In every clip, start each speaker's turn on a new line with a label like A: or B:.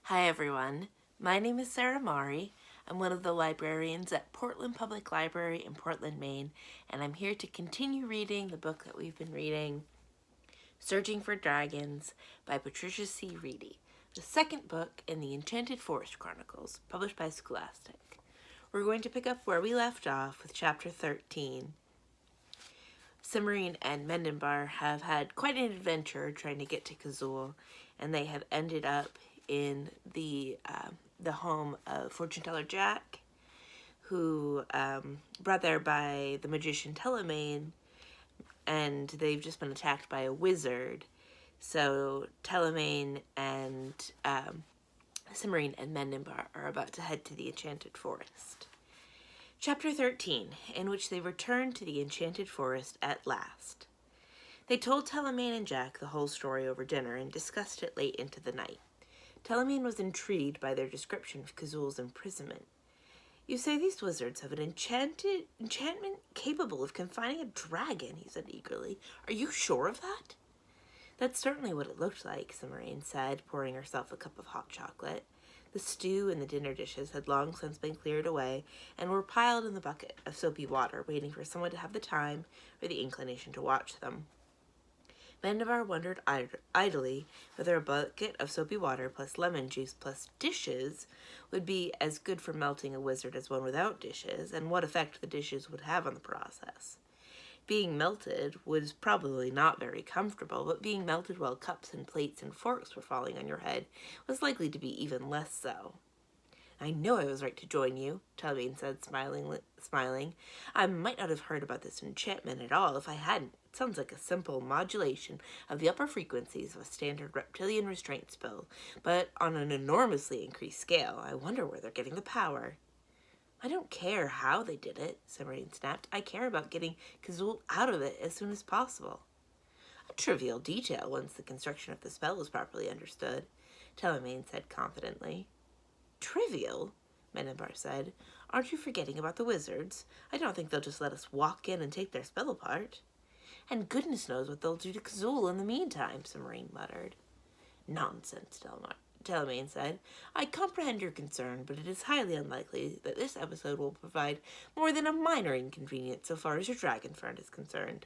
A: Hi everyone, my name is Sarah Mari. I'm one of the librarians at Portland Public Library in Portland, Maine, and I'm here to continue reading the book that we've been reading, Searching for Dragons by Patricia C. Wrede, the second book in the Enchanted Forest Chronicles, published by Scholastic. We're going to pick up where we left off with chapter 13. Cimmerine and Mendenbar have had quite an adventure trying to get to Kazul, and they have ended up in the home of fortune teller Jack, who brought there by the magician Telemaine, and they've just been attacked by a wizard. So Telemaine and Cimmerine and Mendenbar are about to head to the Enchanted Forest. Chapter 13, in which they return to the Enchanted Forest at last. They told Telemaine and Jack the whole story over dinner and discussed it late into the night. Telemaine was intrigued by their description of Kazul's imprisonment. "You say these wizards have an enchantment capable of confining a dragon," he said eagerly. "Are you sure of that?" "That's certainly what it looked like," Cimmerine said, pouring herself a cup of hot chocolate. The stew and the dinner dishes had long since been cleared away and were piled in the bucket of soapy water, waiting for someone to have the time or the inclination to watch them. Mendenbar wondered idly whether a bucket of soapy water plus lemon juice plus dishes would be as good for melting a wizard as one without dishes, and what effect the dishes would have on the process. Being melted was probably not very comfortable, but being melted while cups and plates and forks were falling on your head was likely to be even less so. "I know I was right to join you," Telemaine said, smiling. "I might not have heard about this enchantment at all if I hadn't. It sounds like a simple modulation of the upper frequencies of a standard reptilian restraint spell, but on an enormously increased scale. I wonder where they're getting the power." "I don't care how they did it," Cimmerine snapped. "I care about getting Kazul out of it as soon as possible." "A trivial detail once the construction of the spell is properly understood," Telemaine said confidently. "Trivial?" Mendenbar said. "Aren't you forgetting about the wizards? I don't think they'll just let us walk in and take their spell apart." "And goodness knows what they'll do to Kazul in the meantime," Cimmerine muttered. "Nonsense," Telemaine said. "I comprehend your concern, but it is highly unlikely that this episode will provide more than a minor inconvenience so far as your dragon friend is concerned."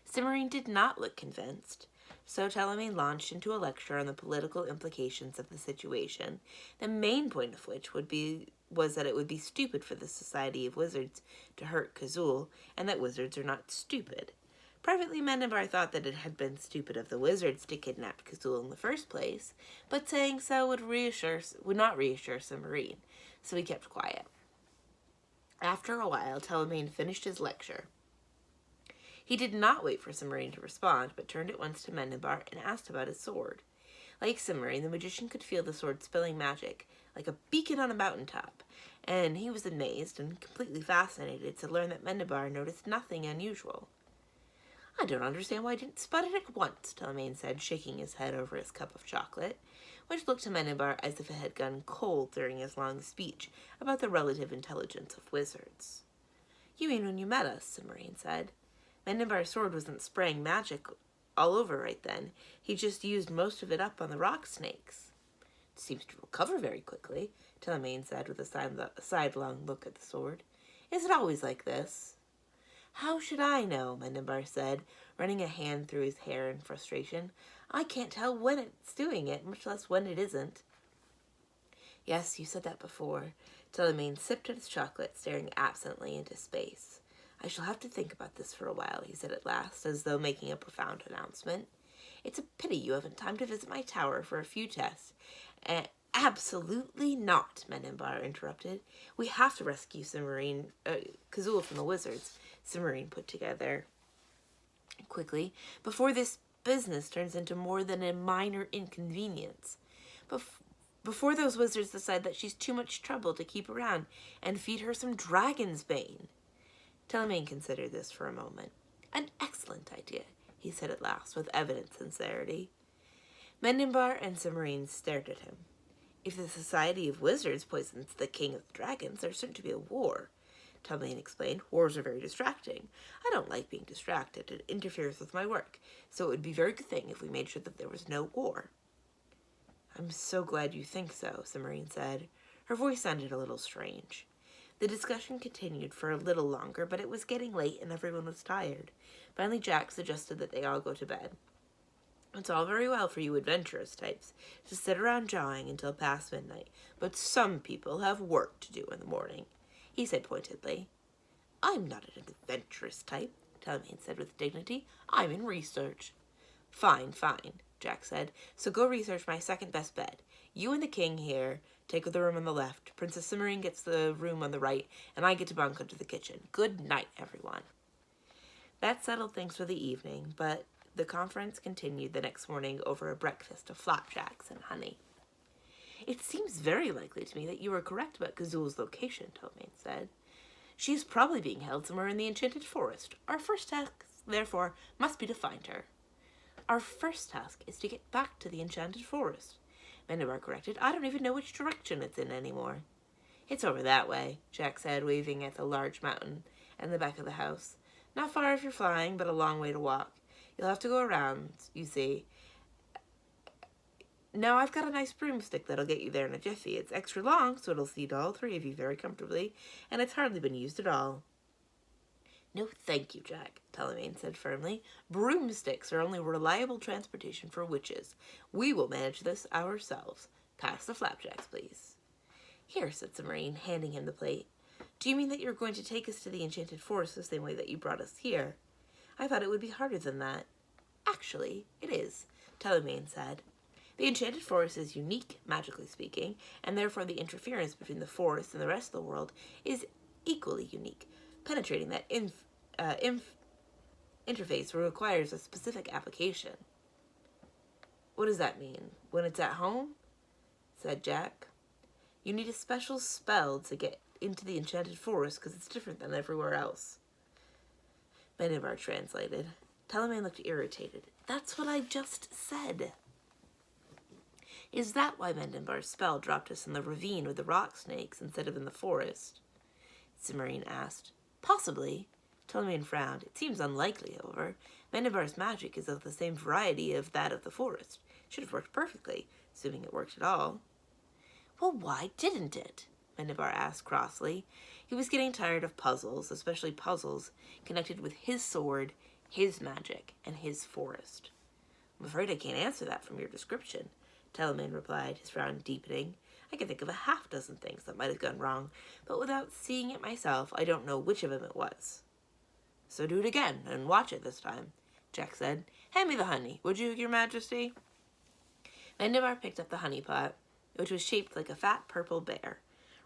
A: Cimmerine did not look convinced, so Telemaine launched into a lecture on the political implications of the situation, the main point of which was that it would be stupid for the Society of Wizards to hurt Kazul, and that wizards are not stupid. Privately, Mendenbar thought that it had been stupid of the wizards to kidnap Kazul in the first place, but saying so would not reassure Cimmerine, so he kept quiet. After a while, Telemaine finished his lecture. He did not wait for Cimmerine to respond, but turned at once to Mendenbar and asked about his sword. Like Cimmerine, the magician could feel the sword spilling magic, like a beacon on a mountaintop, and he was amazed and completely fascinated to learn that Mendenbar noticed nothing unusual. "I don't understand why I didn't spot it at once," Telemaine said, shaking his head over his cup of chocolate, which looked to Mendenbar as if it had gone cold during his long speech about the relative intelligence of wizards. "You mean when you met us," Cimmerine said. "Mendenbar's sword wasn't spraying magic all over right then. He just used most of it up on the rock snakes." "It seems to recover very quickly," Telemaine said with a sidelong look at the sword. "Is it always like this?" "How should I know?" Mendenbar said, running a hand through his hair in frustration. "I can't tell when it's doing it, much less when it isn't." "Yes, you said that before." Telemaine sipped at his chocolate, staring absently into space. "I shall have to think about this for a while," he said at last, as though making a profound announcement. "It's a pity you haven't time to visit my tower for a few tests." "Absolutely not," Mendenbar interrupted. "We have to rescue Kazul from the wizards," Cimmerine put together quickly, "before this business turns into more than a minor inconvenience. Before those wizards decide that she's too much trouble to keep around and feed her some dragon's bane." Telemaine considered this for a moment. "An excellent idea," he said at last, with evident sincerity. Mendenbar and Cimmerine stared at him. "If the Society of Wizards poisons the King of the Dragons, there's certain to be a war," Telemaine explained. "Wars are very distracting. I don't like being distracted. It interferes with my work, so it would be a very good thing if we made sure that there was no war." I'm so glad you think so, Cimarine said. Her voice sounded a little strange. The discussion continued for a little longer, but it was getting late and everyone was tired. Finally, Jack suggested that they all go to bed. It's all very well for you adventurous types to sit around jawing until past midnight, but some people have work to do in the morning, he said pointedly. I'm not an adventurous type, Talmain said with dignity. I'm in research. Fine, Jack said. So go research my second best bed. You and the king here take the room on the left. Princess Cimarine gets the room on the right, and I get to bunk into the kitchen. Good night, everyone. That settled things for the evening, but the conference continued the next morning over a breakfast of flapjacks and honey. It seems very likely to me that you were correct about Gazool's location, Talmain said. She is probably being held somewhere in the Enchanted Forest. Our first task, therefore, must be to find her. Our first task is to get back to the Enchanted Forest, Mendebar corrected. I don't even know which direction it's in anymore. It's over that way, Jack said, waving at the large mountain and the back of the house. Not far if you're flying, but a long way to walk. You'll have to go around, you see. Now, I've got a nice broomstick that'll get you there in a jiffy. It's extra long, so it'll seat all three of you very comfortably, and it's hardly been used at all. No, thank you, Jack, Talmain said firmly. Broomsticks are only reliable transportation for witches. We will manage this ourselves. Pass the flapjacks, please. Here, said Cimarine, handing him the plate. Do you mean that you're going to take us to the Enchanted Forest the same way that you brought us here? I thought it would be harder than that. Actually, it is, Talmain said. The Enchanted Forest is unique, magically speaking, and therefore the interference between the forest and the rest of the world is equally unique. Penetrating that interface requires a specific application. What does that mean? When it's at home? Said Jack. You need a special spell to get into the Enchanted Forest because it's different than everywhere else. Mendebar translated. Talmain looked irritated. That's what I just said. Is that why Mendebar's spell dropped us in the ravine with the rock snakes instead of in the forest? Cimarine asked. Possibly. Talmain frowned. It seems unlikely, however. Mendebar's magic is of the same variety of that of the forest. It should have worked perfectly, assuming it worked at all. Well, why didn't it? Mendebar asked crossly. He was getting tired of puzzles, especially puzzles connected with his sword, his magic, and his forest. I'm afraid I can't answer that from your description, Talmain replied, his frown deepening. I can think of a half-dozen things that might have gone wrong, but without seeing it myself, I don't know which of them it was. So do it again, and watch it this time, Jack said. Hand me the honey, would you, your majesty? Mendebar picked up the honey pot, which was shaped like a fat purple bear.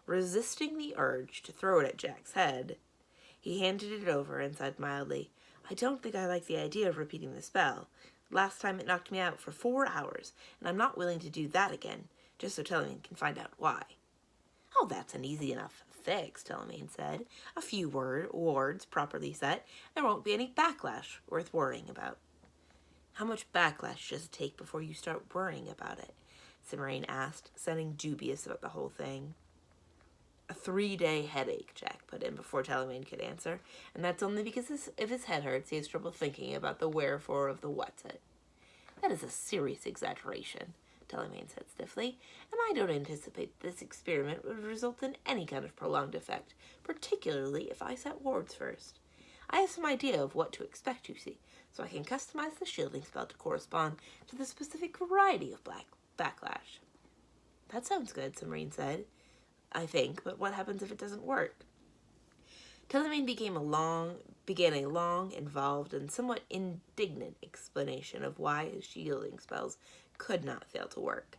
A: Resisting the urge to throw it at Jack's head, he handed it over and said mildly, I don't think I like the idea of repeating the spell. Last time it knocked me out for 4 hours, and I'm not willing to do that again, just so Talmain can find out why. Oh, that's an easy enough fix, Talmain said. A few wards properly set, there won't be any backlash worth worrying about. How much backlash does it take before you start worrying about it? Cimarine asked, sounding dubious about the whole thing. A 3-day headache, Jack put in before Talmain could answer, and that's only because if his head hurts, he has trouble thinking about the wherefore of the what's it. That is a serious exaggeration, Talmain said stiffly, and I don't anticipate this experiment would result in any kind of prolonged effect, particularly if I set wards first. I have some idea of what to expect, you see, so I can customize the shielding spell to correspond to the specific variety of backlash. That sounds good, Cimarine said. I think, but what happens if it doesn't work? Talmain began a long, involved, and somewhat indignant explanation of why his shielding spells could not fail to work.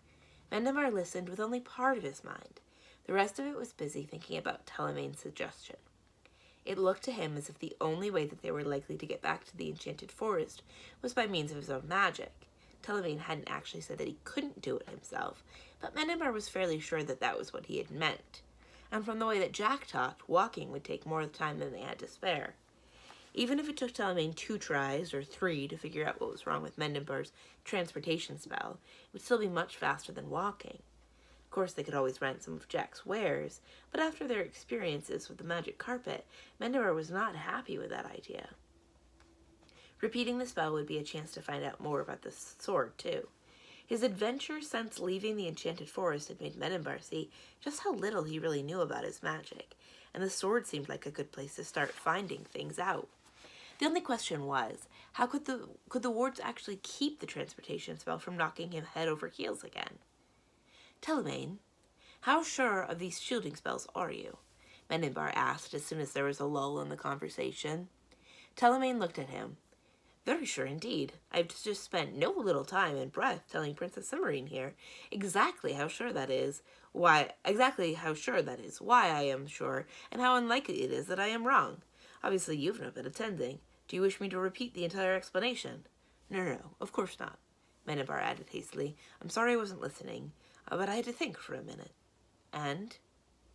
A: Mendebar listened with only part of his mind. The rest of it was busy thinking about Talmain's suggestion. It looked to him as if the only way that they were likely to get back to the Enchanted Forest was by means of his own magic. Talmain hadn't actually said that he couldn't do it himself, but Mendebar was fairly sure that that was what he had meant. And from the way that Jack talked, walking would take more time than they had to spare. Even if it took Talmain 2 tries or 3 to figure out what was wrong with Mendebar's transportation spell, it would still be much faster than walking. Of course, they could always rent some of Jack's wares, but after their experiences with the magic carpet, Mendebar was not happy with that idea. Repeating the spell would be a chance to find out more about the sword, too. His adventure since leaving the enchanted forest had made Menenbar see just how little he really knew about his magic, and the sword seemed like a good place to start finding things out. The only question was, how could the wards actually keep the transportation spell from knocking him head over heels again? Telemaine, how sure of these shielding spells are you? Menenbar asked as soon as there was a lull in the conversation. Telemaine looked at him. Very sure indeed. I've just spent no little time and breath telling Princess Cimmerine here exactly how sure that is, why I am sure, and how unlikely it is that I am wrong. Obviously you've not been attending. Do you wish me to repeat the entire explanation? No, of course not, Menenbar added hastily. I'm sorry I wasn't listening, but I had to think for a minute. And?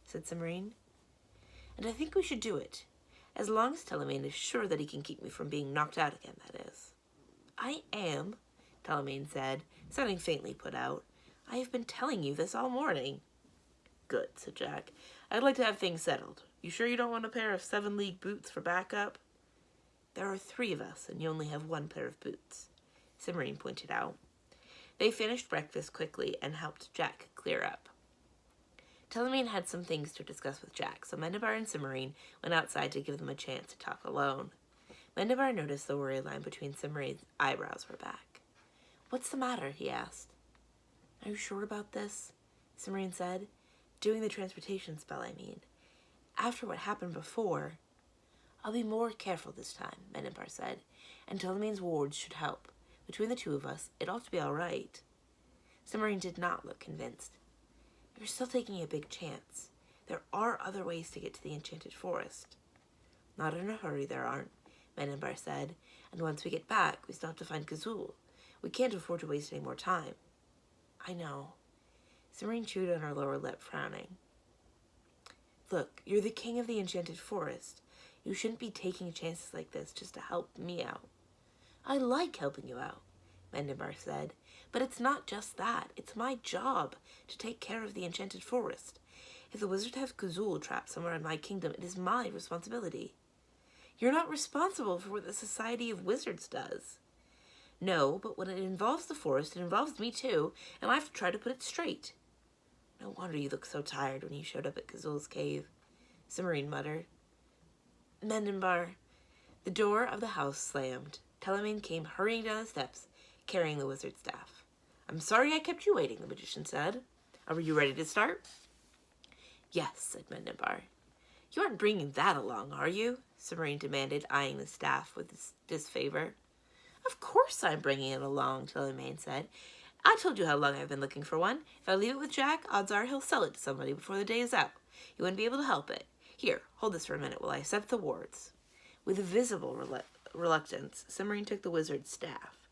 A: Said Cimmerine. And I think we should do it. As long as Telemaine is sure that he can keep me from being knocked out again, that is. I am, Telemaine said, sounding faintly put out. I have been telling you this all morning. Good, said Jack. I'd like to have things settled. You sure you don't want a pair of 7-league boots for backup? There are 3 of us, and you only have 1 pair of boots, Cimmerine pointed out. They finished breakfast quickly and helped Jack clear up. Telemaine had some things to discuss with Jack, so Menenbar and Cimmerine went outside to give them a chance to talk alone. Menenbar noticed the worry line between Cimmerine's eyebrows were back. What's the matter? He asked. Are you sure about this? Cimmerine said. Doing the transportation spell, I mean. After what happened before. I'll be more careful this time, Menenbar said, and Telemaine's wards should help. Between the 2 of us, it ought to be all right. Cimmerine did not look convinced. You're still taking a big chance. There are other ways to get to the enchanted forest. Not in a hurry, there aren't, Menenbar said, and once we get back, we still have to find Kazul. We can't afford to waste any more time. I know. Cimmerine chewed on her lower lip, frowning. Look, you're the king of the enchanted forest. You shouldn't be taking chances like this just to help me out. I like helping you out, Menenbar said, but it's not just that. It's my job to take care of the enchanted forest. If the wizards have Kazul trapped somewhere in my kingdom, it is my responsibility. You're not responsible for what the Society of Wizards does. No, but when it involves the forest, it involves me too, and I have to try to put it straight. No wonder you looked so tired when you showed up at Kazul's cave, Cimmerine muttered. Menenbar. The door of the house slammed. Telemaine came hurrying down the steps, carrying the wizard's staff. I'm sorry I kept you waiting, the magician said. Are you ready to start? Yes, said Menenbar. You aren't bringing that along, are you? Cimmerine demanded, eyeing the staff with disfavor. Of course I'm bringing it along, Telemaine said. I told you how long I've been looking for one. If I leave it with Jack, odds are he'll sell it to somebody before the day is out. You wouldn't be able to help it. Here, hold this for a minute while I set the wards. With visible reluctance, Cimmerine took the wizard's staff.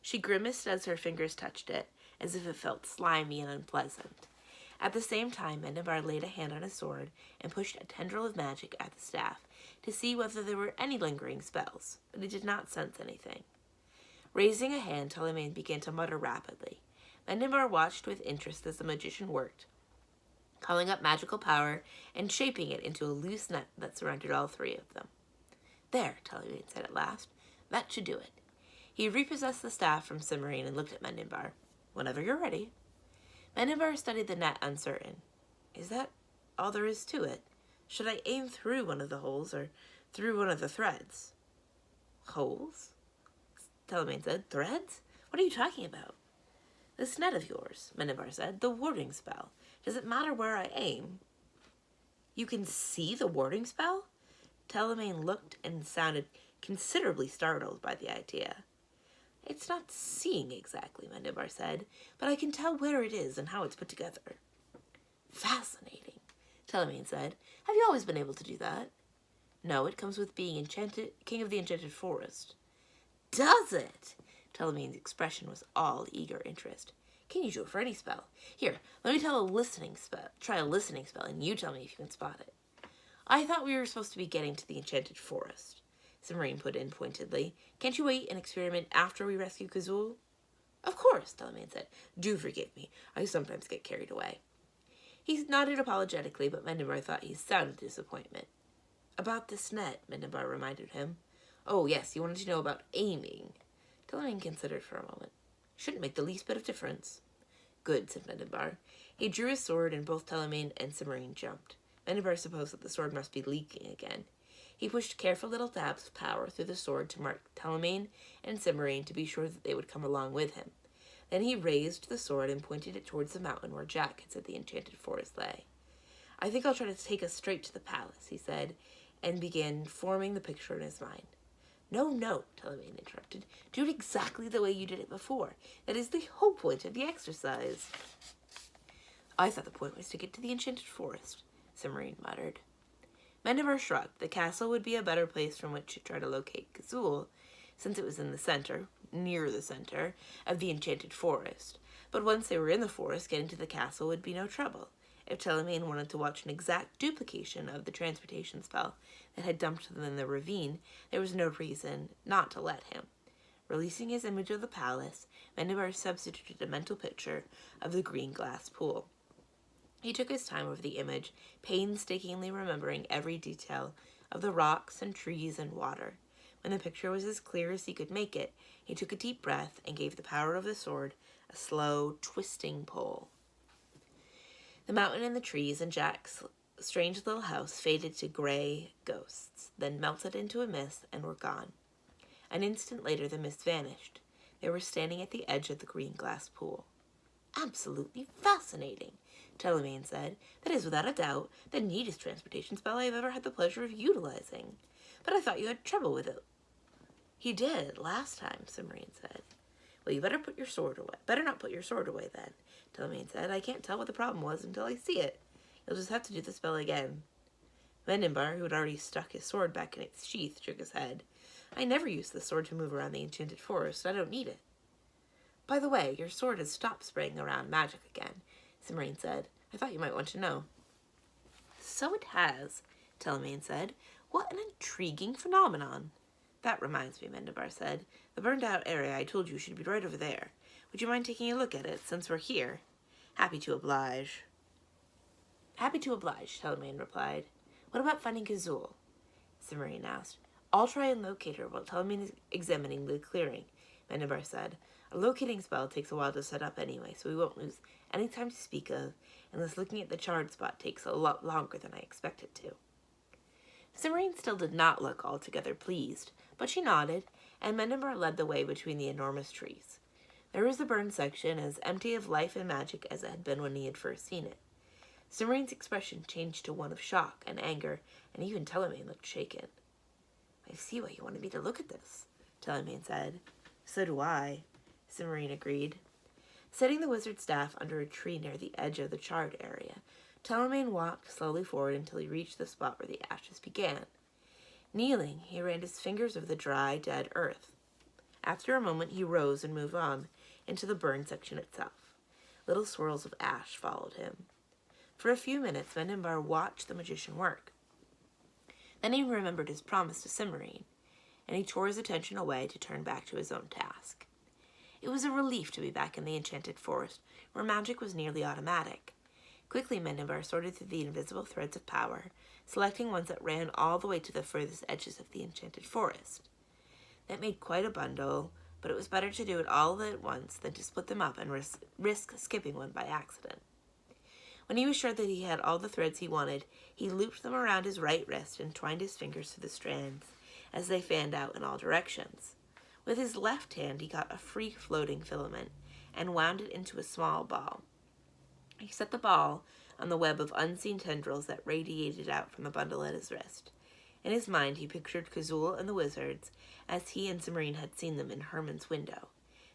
A: She grimaced as her fingers touched it, as if it felt slimy and unpleasant. At the same time, Menenbar laid a hand on his sword and pushed a tendril of magic at the staff to see whether there were any lingering spells, but he did not sense anything. Raising a hand, Telemaine began to mutter rapidly. Menenbar watched with interest as the magician worked, calling up magical power and shaping it into a loose net that surrounded all 3 of them. There, Telemaine said at last. That should do it. He repossessed the staff from Cimmerine and looked at Menenbar. Whenever you're ready. Menenbar studied the net, uncertain. Is that all there is to it? Should I aim through one of the holes or through one of the threads? Holes? Telemaine said. Threads? What are you talking about? This net of yours, Menenbar said. The warding spell. Does it matter where I aim? You can see the warding spell? Telemaine looked and sounded considerably startled by the idea. It's not seeing exactly, Menenbar said, but I can tell where it is and how it's put together. Fascinating, Telemaine said. Have you always been able to do that? No, it comes with being king of the enchanted forest. Does it? Telemaine's expression was all eager interest. Can you do it for any spell? Here, let me try a listening spell, and you tell me if you can spot it. I thought we were supposed to be getting to the enchanted forest, Cimmerine put in pointedly. Can't you wait and experiment after we rescue Kazul? Of course, Telemaine said. Do forgive me. I sometimes get carried away. He nodded apologetically, but Menenbar thought he sounded disappointment. About this net, Menenbar reminded him. Oh, yes, you wanted to know about aiming. Telemaine considered for a moment. Shouldn't make the least bit of difference. Good, said Mendenbar. He drew his sword, and both Telemaine and Cimmerian jumped. Mendenbar supposed that the sword must be leaking again. He pushed careful little dabs of power through the sword to mark Telemaine and Cimmerian to be sure that they would come along with him. Then he raised the sword and pointed it towards the mountain where Jack had said the enchanted forest lay. I think I'll try to take us straight to the palace, he said, and began forming the picture in his mind. No, no, Telemaine interrupted. Do it exactly the way you did it before. That is the whole point of the exercise. I thought the point was to get to the enchanted forest, Cimmerian muttered. Mendenbar shrugged. The castle would be a better place from which to try to locate Gazul, since it was in the center, near the center, of the enchanted forest. But once they were in the forest, getting to the castle would be no trouble. If Telemaine wanted to watch an exact duplication of the transportation spell that had dumped them in the ravine, there was no reason not to let him. Releasing his image of the palace, Mendenbar substituted a mental picture of the green glass pool. He took his time over the image, painstakingly remembering every detail of the rocks and trees and water. When the picture was as clear as he could make it, he took a deep breath and gave the power of the sword a slow, twisting pull. The mountain and the trees and Jack's strange little house faded to gray ghosts, then melted into a mist and were gone. An instant later, the mist vanished. They were standing at the edge of the green glass pool. Absolutely fascinating, Telemaine said. That is, without a doubt, the neatest transportation spell I have ever had the pleasure of utilizing. But I thought you had trouble with it. He did, last time, Cimmerian said. Well, you better put your sword away. Better not put your sword away, then, Telemaine said. I can't tell what the problem was until I see it. You'll just have to do the spell again. Mendenbar, who had already stuck his sword back in its sheath, shook his head. I never use the sword to move around the enchanted forest. I don't need it. By the way, your sword has stopped spraying around magic again, Cimmerian said. I thought you might want to know. So it has, Telemaine said. What an intriguing phenomenon. That reminds me, Mendenbar said. The burned-out area I told you should be right over there. Would you mind taking a look at it, since we're here? Happy to oblige. Happy to oblige, Telemaine replied. What about finding Gazul? Cimmerian asked. I'll try and locate her while Telemaine is examining the clearing, Mendenbar said. A locating spell takes a while to set up anyway, so we won't lose any time to speak of, unless looking at the charred spot takes a lot longer than I expect it to. Cimmerian still did not look altogether pleased, but she nodded, and Mendenbar led the way between the enormous trees. There was the burned section, as empty of life and magic as it had been when he had first seen it. Cimmerian's expression changed to one of shock and anger, and even Telemaine looked shaken. I see why you wanted me to look at this, Telemaine said. So do I, Cimmerian agreed. Setting the wizard's staff under a tree near the edge of the charred area, Telemaine walked slowly forward until he reached the spot where the ashes began. Kneeling, he ran his fingers over the dry, dead earth. After a moment, he rose and moved on into the burned section itself. Little swirls of ash followed him. For a few minutes, Mendenbar watched the magician work. Then he remembered his promise to Cimmerian, and he tore his attention away to turn back to his own task. It was a relief to be back in the enchanted forest, where magic was nearly automatic. Quickly, Mendenbar sorted through the invisible threads of power, selecting ones that ran all the way to the furthest edges of the enchanted forest. That made quite a bundle, but it was better to do it all at once than to split them up and risk skipping one by accident. When he was sure that he had all the threads he wanted, he looped them around his right wrist and twined his fingers through the strands as they fanned out in all directions. With his left hand, he got a free-floating filament and wound it into a small ball. He set the ball on the web of unseen tendrils that radiated out from the bundle at his wrist. In his mind, he pictured Gazul and the wizards as he and Cimmerian had seen them in Herman's window.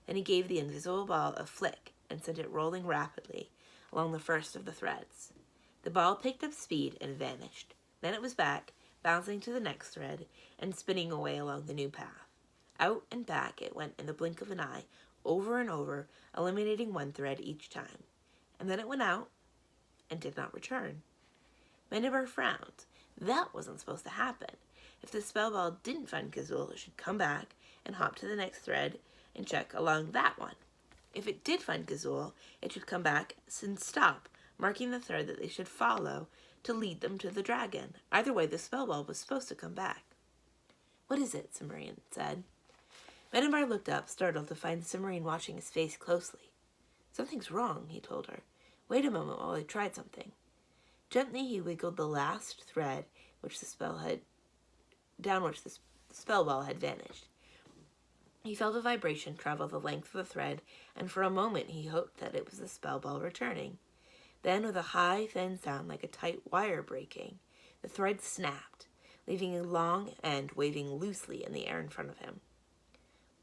A: Then he gave the invisible ball a flick and sent it rolling rapidly along the first of the threads. The ball picked up speed and vanished. Then it was back, bouncing to the next thread and spinning away along the new path. Out and back it went in the blink of an eye, over and over, eliminating one thread each time. And then it went out and did not return. Mendenbar frowned. That wasn't supposed to happen. If the spell ball didn't find Gazul, it should come back and hop to the next thread and check along that one. If it did find Gazul, it should come back and stop, marking the thread that they should follow to lead them to the dragon. Either way, the spell ball was supposed to come back. What is it? Cimmerian said. Mendenbar looked up, startled to find Cimmerian watching his face closely. "Something's wrong," he told her. "Wait a moment while I try something." Gently he wiggled the last thread down which the spell ball had vanished. He felt a vibration travel the length of the thread, and for a moment he hoped that it was the spell ball returning. Then, with a high, thin sound like a tight wire breaking, the thread snapped, leaving a long end waving loosely in the air in front of him.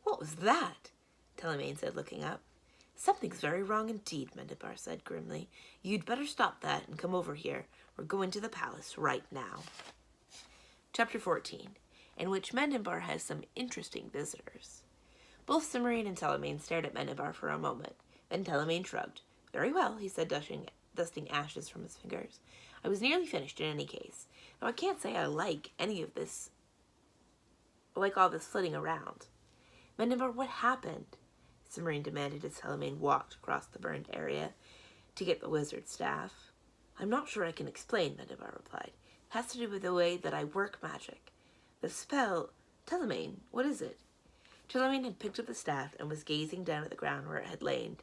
A: "What was that?" Telemaine said, looking up. "Something's very wrong indeed," Mendenbar said grimly. "You'd better stop that and come over here. We're going to the palace right now." Chapter 14, in which Mendenbar has some interesting visitors. Both Cimmerian and Telemaine stared at Mendenbar for a moment. Then Telemaine shrugged. "Very well," he said, dusting ashes from his fingers. "I was nearly finished in any case. Though I can't say I like all this flitting around." "Mendenbar, what happened?" Cimmerian demanded as Telemaine walked across the burned area to get the wizard's staff. "I'm not sure I can explain," Mendenbar replied. "It has to do with the way that I work magic. The spell... Telemaine, what is it?" Telemaine had picked up the staff and was gazing down at the ground where it had lain.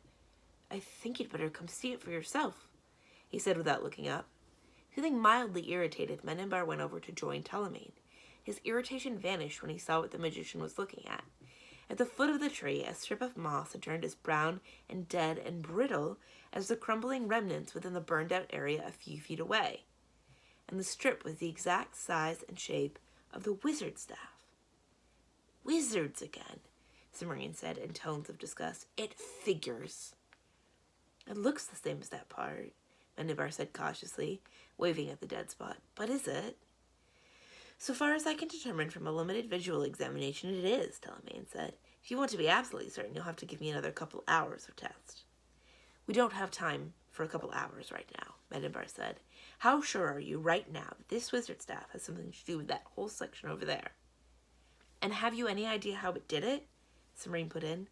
A: "I think you'd better come see it for yourself," he said without looking up. Feeling mildly irritated, Mendenbar went over to join Telemaine. His irritation vanished when he saw what the magician was looking at. At the foot of the tree, a strip of moss had turned as brown and dead and brittle as the crumbling remnants within the burned-out area a few feet away. And the strip was the exact size and shape of the wizard's staff. "Wizards again," Cimmerian said in tones of disgust. "It figures." "It looks the same as that part," Mendenbar said cautiously, waving at the dead spot. "But is it?" "So far as I can determine from a limited visual examination, it is," Telemaine said. "If you want to be absolutely certain, you'll have to give me another couple hours of test." "We don't have time for a couple hours right now," Mendenbar said. "How sure are you right now that this wizard staff has something to do with that whole section over there?" "And have you any idea how it did it?" Cimmerian put in.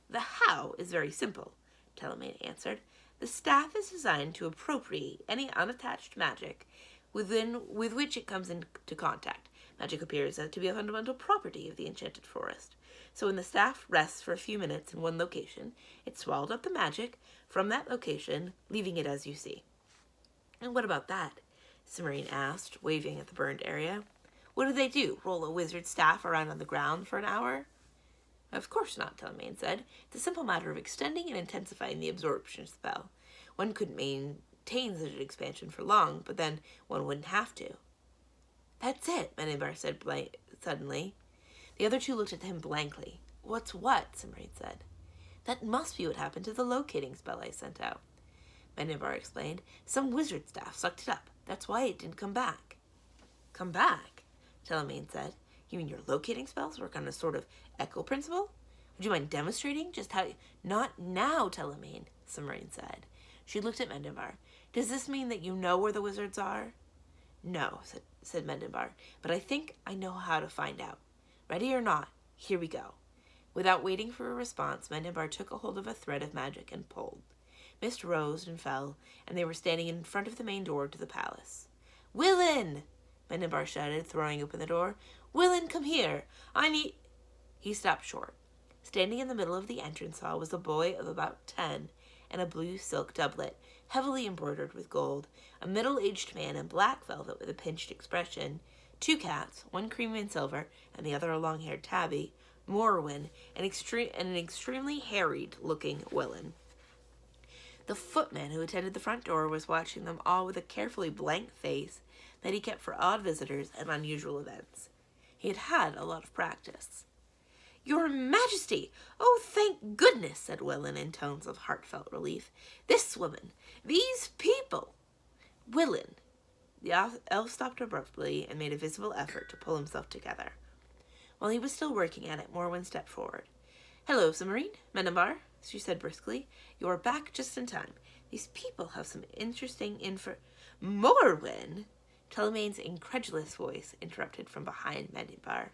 A: "The how is very simple," Telemaine answered. "The staff is designed to appropriate any unattached magic with which it comes into contact. Magic appears to be a fundamental property of the enchanted forest. So when the staff rests for a few minutes in one location, it swallowed up the magic from that location, leaving it as you see." "And what about that?" Cimmerian asked, waving at the burned area. "What do they do? Roll a wizard's staff around on the ground for an hour?" "Of course not," Telemaine said. "It's a simple matter of extending and intensifying the absorption spell. One couldn't maintain such an expansion for long, but then one wouldn't have to." "That's it," Mendenbar said suddenly. The other two looked at him blankly. "What's what?" Cimmerian said. "That must be what happened to the locating spell I sent out," Mendenbar explained. "Some wizard staff sucked it up. That's why it didn't come back." "Come back?" Telemaine said. "You mean your locating spells work on a sort of echo principle? Would you mind demonstrating just how—" "Not now, Telemaine," Cimmerian said. She looked at Mendenbar. "Does this mean that you know where the wizards are?" "No," said Mendenbar, "but I think I know how to find out. Ready or not, here we go." Without waiting for a response, Mendenbar took a hold of a thread of magic and pulled. Mist rose and fell, and they were standing in front of the main door to the palace. "Willin!" Mendenbar shouted, throwing open the door. "Willin, come here! He stopped short. Standing in the middle of the entrance hall was a boy of about 10 in a blue silk doublet, heavily embroidered with gold, a middle-aged man in black velvet with a pinched expression, 2 cats, one cream and silver, and the other a long-haired tabby, Morrowind, and an extremely harried-looking Willin. The footman who attended the front door was watching them all with a carefully blank face that he kept for odd visitors and unusual events. He had had a lot of practice. "Your Majesty! Oh, thank goodness," said Willin in tones of heartfelt relief. "This woman! These people!" "Willin!" The elf stopped abruptly and made a visible effort to pull himself together. While he was still working at it, Morwen stepped forward. "Hello, Cimmerian, Mendenbar," she said briskly. "You are back just in time. These people have some interesting Morwen!" Telemaine's incredulous voice interrupted from behind Mendenbar.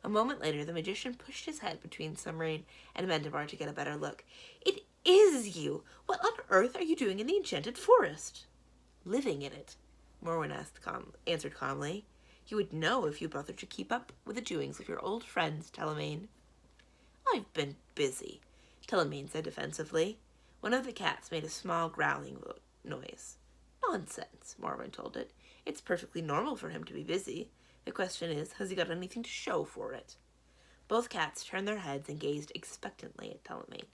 A: A moment later, the magician pushed his head between Cimmerian and Mendenbar to get a better look. "It is you! What on earth are you doing in the enchanted forest?" "Living in it," Morwen answered calmly. "You would know if you bothered to keep up with the doings of your old friends, Telemaine." I've been busy, Telemaine said defensively. One of the cats made a small growling noise. Nonsense, Morwen told it. It's perfectly normal for him to be busy. The question is, has he got anything to show for it? Both cats turned their heads and gazed expectantly at Telemaine.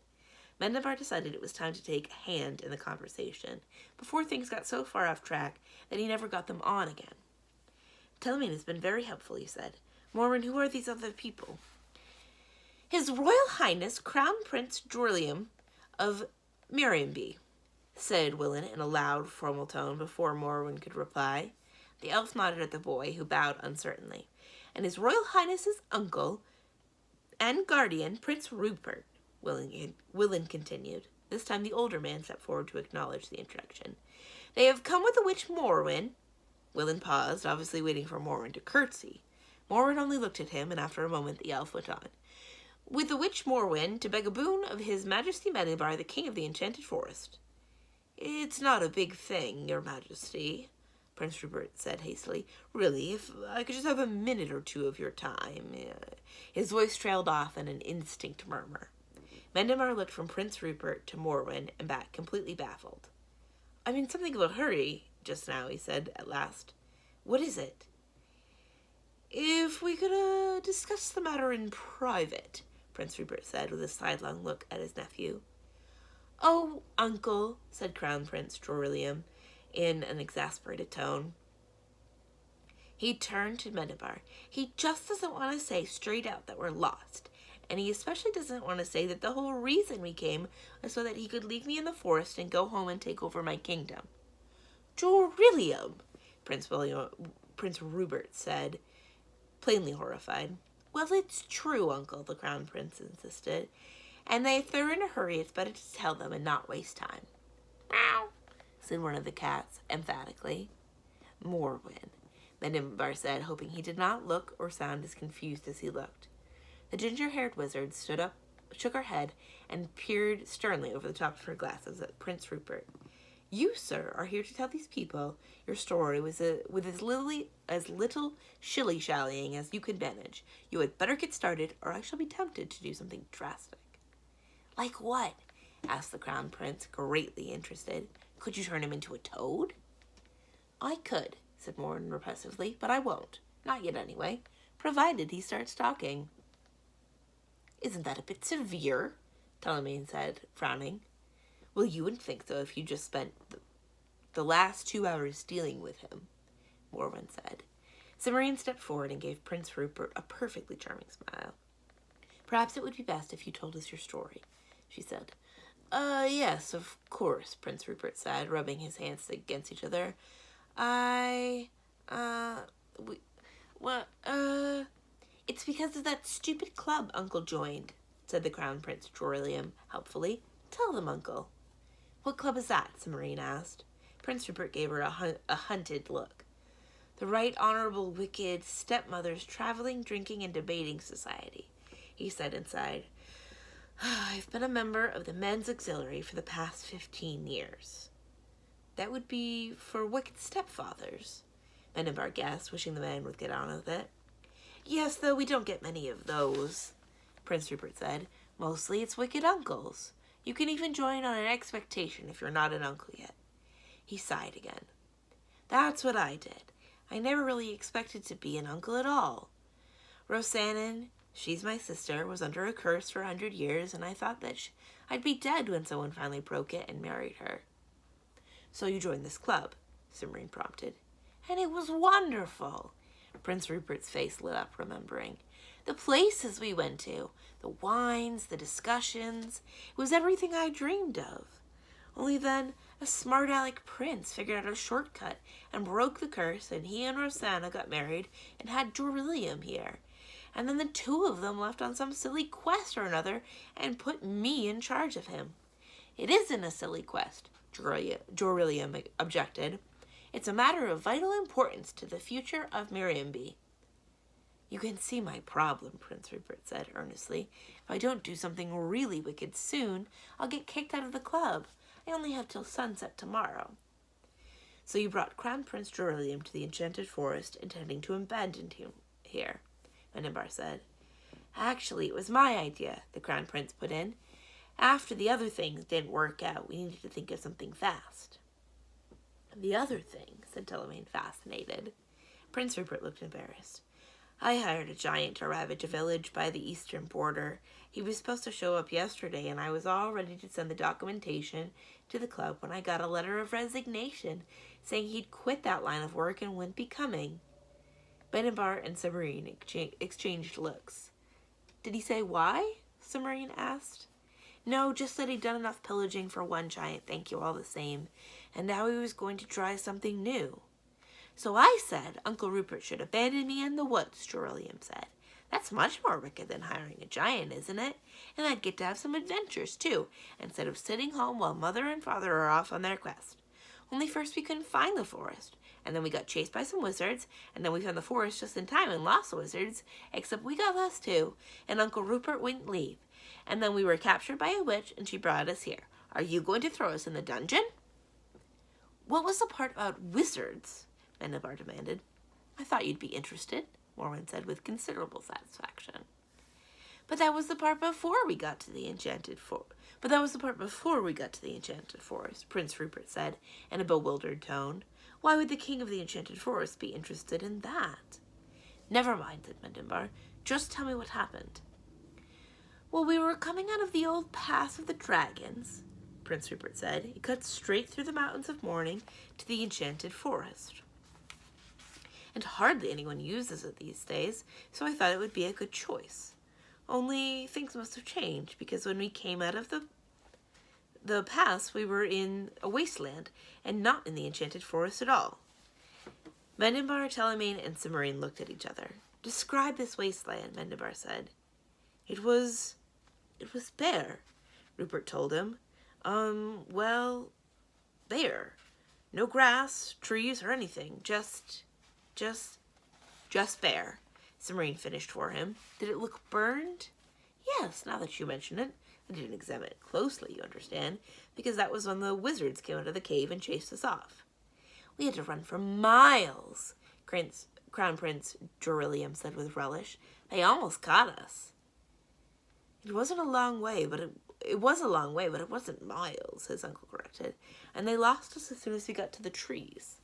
A: Mendenbar decided it was time to take a hand in the conversation, before things got so far off track that he never got them on again. Telemaine has been very helpful, he said. Morwen, who are these other people? His Royal Highness Crown Prince Jorlium of Miriamby, said Willin in a loud, formal tone before Morwen could reply. The elf nodded at the boy, who bowed uncertainly. And His Royal Highness's uncle and guardian, Prince Rupert, Willin continued. This time the older man stepped forward to acknowledge the introduction. They have come with the witch Morwen. Willin paused, obviously waiting for Morwen to curtsy. Morwen only looked at him, and after a moment the elf went on. With the witch Morwen to beg a boon of His Majesty Mendenbar, the King of the Enchanted Forest. It's not a big thing, Your Majesty, Prince Rupert said hastily. Really, if I could just have a minute or two of your time. His voice trailed off in an indistinct murmur. Mendenbar looked from Prince Rupert to Morwen and back, completely baffled. I'm in something of a hurry just now, he said at last. What is it? If we could discuss the matter in private, Prince Rupert said with a sidelong look at his nephew. Oh, uncle, said Crown Prince Jorlium in an exasperated tone. He turned to Mendenbar. He just doesn't want to say straight out that we're lost. And he especially doesn't want to say that the whole reason we came was so that he could leave me in the forest and go home and take over my kingdom. Jorlium, Prince Rupert said, plainly horrified. Well, it's true, uncle, the Crown Prince insisted. And if they're in a hurry, it's better to tell them and not waste time. Meow, said one of the cats, emphatically. Morwen, Mendenbar said, hoping he did not look or sound as confused as he looked. The ginger-haired wizard stood up, shook her head, and peered sternly over the top of her glasses at Prince Rupert. You, sir, are here to tell these people your story with as little shilly-shallying as you can manage. You had better get started, or I shall be tempted to do something drastic. Like what? Asked the Crown Prince, greatly interested. Could you turn him into a toad? I could, said Morwen repressively, but I won't. Not yet, anyway. Provided he starts talking. Isn't that a bit severe? Telemaine said, frowning. Well, you wouldn't think so if you just spent the last 2 hours dealing with him, Morwen said. Cimmerian stepped forward and gave Prince Rupert a perfectly charming smile. Perhaps it would be best if you told us your story, she said. Yes, of course, Prince Rupert said, rubbing his hands against each other. It's because of that stupid club Uncle joined, said the Crown Prince Jorlium helpfully. Tell them, Uncle. What club is that? Cimmerian asked. Prince Rupert gave her a hunted look. The Right Honorable Wicked Stepmother's Traveling, Drinking, and Debating Society, he said inside. I've been a member of the Men's Auxiliary for the past 15 years. That would be for wicked stepfathers, Mendenbar guessed, wishing the man would get on with it. Yes, though we don't get many of those, Prince Rupert said. Mostly it's wicked uncles. You can even join on an expectation if you're not an uncle yet. He sighed again. That's what I did. I never really expected to be an uncle at all. Rosannan, she's my sister, was under a curse for 100 years, and I thought that I'd be dead when someone finally broke it and married her. So you joined this club, Cimmerian prompted. And it was wonderful. Prince Rupert's face lit up, remembering. The places we went to, the wines, the discussions, it was everything I dreamed of. Only then, a smart-aleck prince figured out a shortcut and broke the curse, and he and Rosanna got married and had Jorlium here. And then the two of them left on some silly quest or another and put me in charge of him. It isn't a silly quest, Jorlium objected. It's a matter of vital importance to the future of Miriamby. You can see my problem, Prince Rupert said earnestly. If I don't do something really wicked soon, I'll get kicked out of the club. I only have till sunset tomorrow. So you brought Crown Prince Jorlium to the Enchanted Forest, intending to abandon him here, Mendenbar said. Actually, it was my idea, the Crown Prince put in. After the other things didn't work out, we needed to think of something fast. The other thing, said Telemaine, fascinated. Prince Rupert looked embarrassed. I hired a giant to ravage a village by the eastern border. He was supposed to show up yesterday, and I was all ready to send the documentation to the club when I got a letter of resignation saying he'd quit that line of work and wouldn't be coming. Benambar and Submarine exchanged looks. Did he say why? Submarine asked. No, just that he'd done enough pillaging for one giant, thank you all the same, and now he was going to try something new. So I said Uncle Rupert should abandon me in the woods, Gerilium said. That's much more wicked than hiring a giant, isn't it? And I'd get to have some adventures, too, instead of sitting home while Mother and Father are off on their quest. Only first we couldn't find the forest, and then we got chased by some wizards, and then we found the forest just in time and lost the wizards, except we got lost too, and Uncle Rupert wouldn't leave. And then we were captured by a witch, and she brought us here. Are you going to throw us in the dungeon? What was the part about wizards? Benambar demanded. I thought you'd be interested, Morwen said with considerable satisfaction. But that was the part before we got to the enchanted forest. Prince Rupert said in a bewildered tone. Why would the king of the enchanted forest be interested in that? Never mind, said Benambar. Just tell me what happened. Well, we were coming out of the old Pass of the Dragons, Prince Rupert said. It cuts straight through the mountains of morning to the enchanted forest. And hardly anyone uses it these days, so I thought it would be a good choice. Only things must have changed, because when we came out of the pass, we were in a wasteland, and not in the enchanted forest at all. Benambar, Telemaine, and Submarine looked at each other. Describe this wasteland, Benambar said. It was bare, Rupert told him. Well, bare. No grass, trees, or anything. Just bare. Submarine finished for him. Did it look burned? Yes, now that you mention it. I didn't examine it closely, you understand, because that was when the wizards came out of the cave and chased us off. We had to run for miles, Crown Prince Gerilium said with relish. They almost caught us. It was a long way, but it wasn't miles, his uncle corrected, and they lost us as soon as we got to the trees.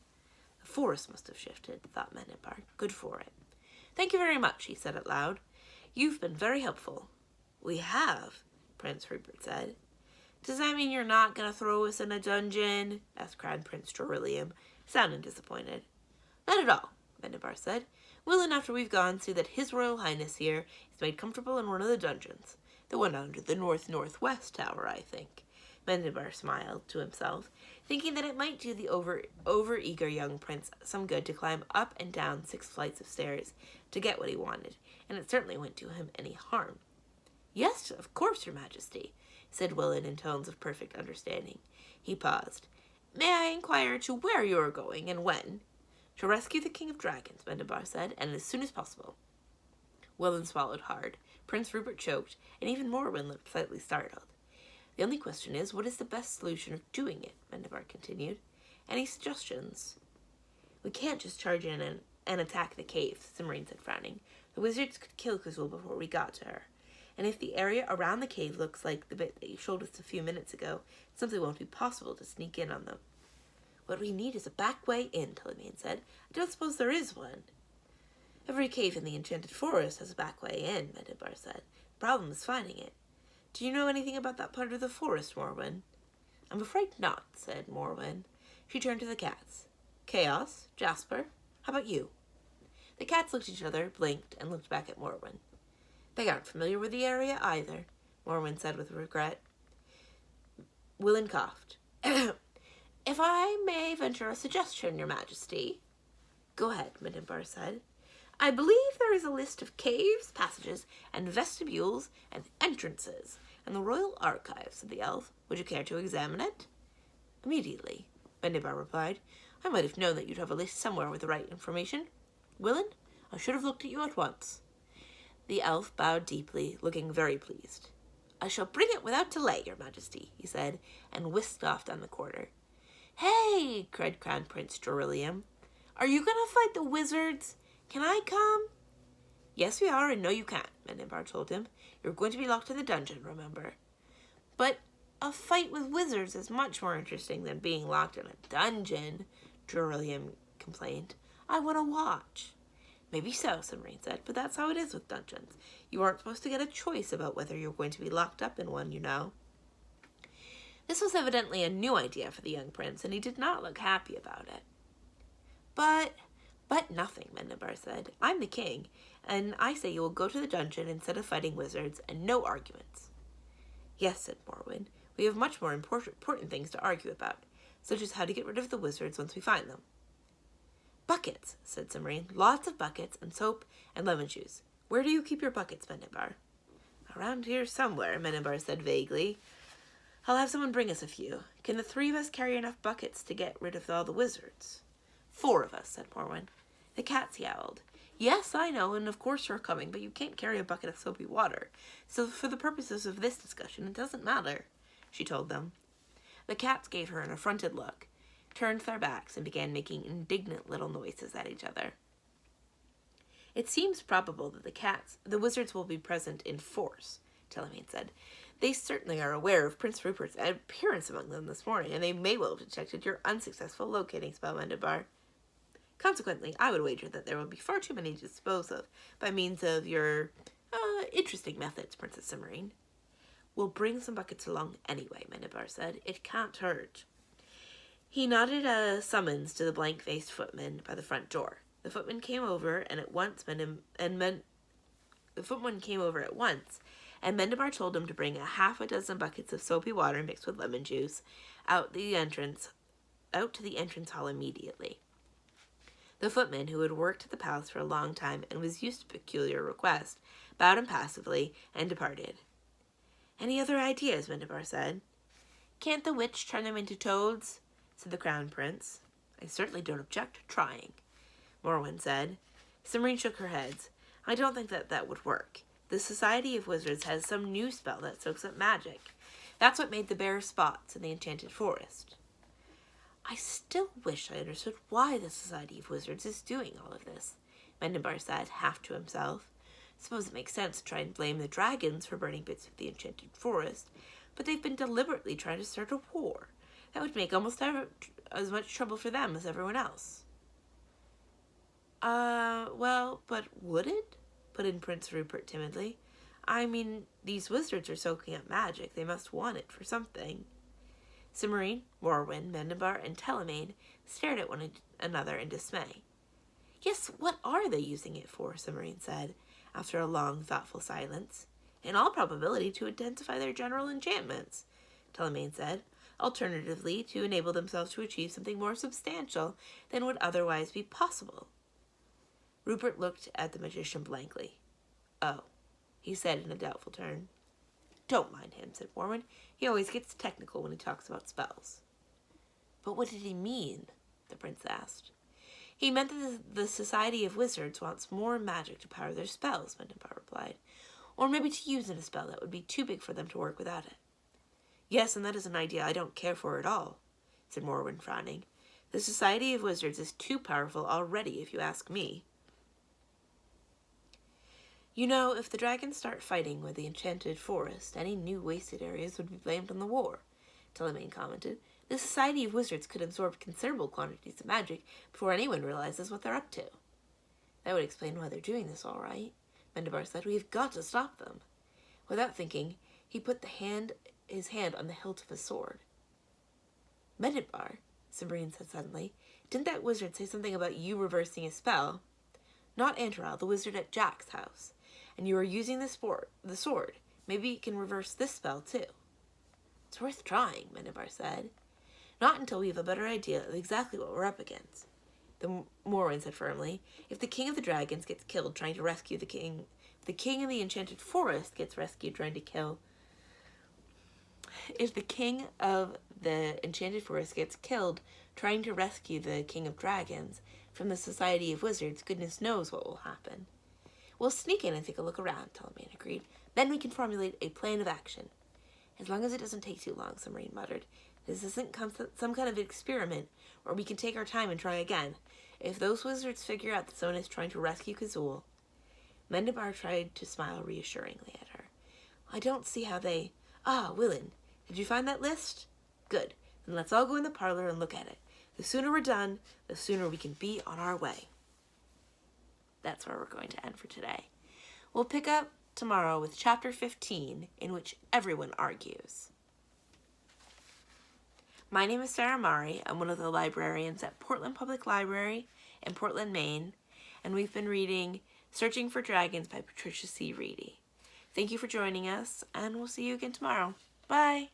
A: The forest must have shifted, thought Benambar. Good for it. Thank you very much, he said aloud. You've been very helpful. We have, Prince Rupert said. Does that mean you're not going to throw us in a dungeon? Asked Crown Prince Gerilium, sounding disappointed. Not at all, Benambar said. We'll, and after we've gone, see that His Royal Highness here is made comfortable in one of the dungeons. The one under the north-northwest tower, I think. Benambar smiled to himself, thinking that it might do the over-eager young prince some good to climb up and down 6 flights of stairs to get what he wanted, and it certainly wouldn't do him any harm. Yes, of course, Your Majesty, said Willin in tones of perfect understanding. He paused. May I inquire to where you are going and when? To rescue the King of Dragons, Benambar said, and as soon as possible. Willin swallowed hard. Prince Rupert choked, and even Morwen looked slightly startled. The only question is, what is the best solution of doing it? Benambar continued. Any suggestions? We can't just charge in and attack the cave, Submarine said, frowning. The wizards could kill Kazul before we got to her. And if the area around the cave looks like the bit that you showed us a few minutes ago, it simply won't be possible to sneak in on them. What we need is a back way in, Telemaine said. I don't suppose there is one. Every cave in the enchanted forest has a back way in, Benambar said. The problem is finding it. Do you know anything about that part of the forest, Morwen? I'm afraid not, said Morwen. She turned to the cats. Chaos? Jasper? How about you? The cats looked at each other, blinked, and looked back at Morwen. They aren't familiar with the area either, Morwen said with regret. Willin coughed. If I may venture a suggestion, Your Majesty. Go ahead, Benambar said. I believe there is a list of caves, passages, and vestibules and entrances in the Royal Archives, said the elf. Would you care to examine it? Immediately, Benambar replied. I might have known that you'd have a list somewhere with the right information. Willin, I should have looked at you at once. The elf bowed deeply, looking very pleased. I shall bring it without delay, Your Majesty, he said, and whisked off down the corridor. Hey, cried Crown Prince Gerilium. Are you going to fight the wizards? Can I come? Yes, we are, and no, you can't, Mendinbar told him. You're going to be locked in the dungeon, remember. But a fight with wizards is much more interesting than being locked in a dungeon, Trillium complained. I want to watch. Maybe so, Submarine said, but that's how it is with dungeons. You aren't supposed to get a choice about whether you're going to be locked up in one, you know. This was evidently a new idea for the young prince, and he did not look happy about it. But nothing, Mendinbar said. I'm the king, and I say you will go to the dungeon instead of fighting wizards, and no arguments. Yes, said Morwen. We have much more important things to argue about, such as how to get rid of the wizards once we find them. Buckets, said Submarine. Lots of buckets and soap and lemon juice. Where do you keep your buckets, Mendinbar? Around here somewhere, Mendinbar said vaguely. I'll have someone bring us a few. Can the 3 of us carry enough buckets to get rid of all the wizards? 4 of us, said Morwen. The cats yowled. Yes, I know, and of course you're coming, but you can't carry a bucket of soapy water. So for the purposes of this discussion, it doesn't matter, she told them. The cats gave her an affronted look, turned their backs, and began making indignant little noises at each other. It seems probable that the wizards will be present in force, Telemaine said. They certainly are aware of Prince Rupert's appearance among them this morning, and they may well have detected your unsuccessful locating spell, Mendinbar. Consequently, I would wager that there will be far too many to dispose of by means of your interesting methods, Princess Submarine. We'll bring some buckets along anyway, Mendinbar said. It can't hurt. He nodded a summons to the blank-faced footman by the front door. The footman came over, and at once Mendinbar told him to bring a half a dozen buckets of soapy water mixed with lemon juice out to the entrance hall immediately. The footman, who had worked at the palace for a long time and was used to peculiar requests, bowed impassively and departed. Any other ideas? Mendinbar said. Can't the witch turn them into toads? Said the crown prince. I certainly don't object to trying, Morwen said. Submarine shook her head. I don't think that would work. The Society of Wizards has some new spell that soaks up magic. That's what made the bare spots in the enchanted forest. I still wish I understood why the Society of Wizards is doing all of this, Mendinbar said, half to himself. Suppose it makes sense to try and blame the dragons for burning bits of the enchanted forest, but they've been deliberately trying to start a war. That would make almost as much trouble for them as everyone else. Well, but would it? Put in Prince Rupert timidly. I mean, these wizards are soaking up magic. They must want it for something. Submarine, Morwen, Mendinbar, and Telemaine stared at one another in dismay. Yes, what are they using it for? Submarine said, after a long, thoughtful silence. In all probability to intensify their general enchantments, Telemaine said. Alternatively, to enable themselves to achieve something more substantial than would otherwise be possible. Rupert looked at the magician blankly. Oh, he said in a doubtful tone. Don't mind him, said Morwen. He always gets technical when he talks about spells. But what did he mean? The prince asked. He meant that the Society of Wizards wants more magic to power their spells, Mendinbar replied. Or maybe to use in a spell that would be too big for them to work without it. Yes, and that is an idea I don't care for at all, said Morwen, frowning. The Society of Wizards is too powerful already, if you ask me. You know, if the dragons start fighting with the enchanted forest, any new wasted areas would be blamed on the war, Telemaine commented. The Society of Wizards could absorb considerable quantities of magic before anyone realizes what they're up to. That would explain why they're doing this, all right, Mendinbar said. We've got to stop them. Without thinking, he put his hand on the hilt of his sword. Mendinbar, Submarine said suddenly, didn't that wizard say something about you reversing a spell? Not Antaral, the wizard at Jack's house. And you are using the sword. Maybe you can reverse this spell, too. It's worth trying, Mendinbar said. Not until we have a better idea of exactly what we're up against. The Morwen said firmly. If the king of the dragons gets killed trying to rescue the king, if the king of the enchanted forest gets rescued trying to kill... If the king of the enchanted forest gets killed trying to rescue the king of dragons from the Society of Wizards, goodness knows what will happen. We'll sneak in and take a look around, Telemaine agreed. Then we can formulate a plan of action. As long as it doesn't take too long, Submarine muttered. This isn't some kind of experiment where we can take our time and try again. If those wizards figure out that someone is trying to rescue Kazul... Mendebar tried to smile reassuringly at her. I don't see how they... Ah, Willin, did you find that list? Good. Then let's all go in the parlor and look at it. The sooner we're done, the sooner we can be on our way. That's where we're going to end for today. We'll pick up tomorrow with chapter 15, in which everyone argues. My name is Sarah Mari. I'm one of the librarians at Portland Public Library in Portland, Maine, and we've been reading Searching for Dragons by Patricia C. Wrede. Thank you for joining us, and we'll see you again tomorrow. Bye!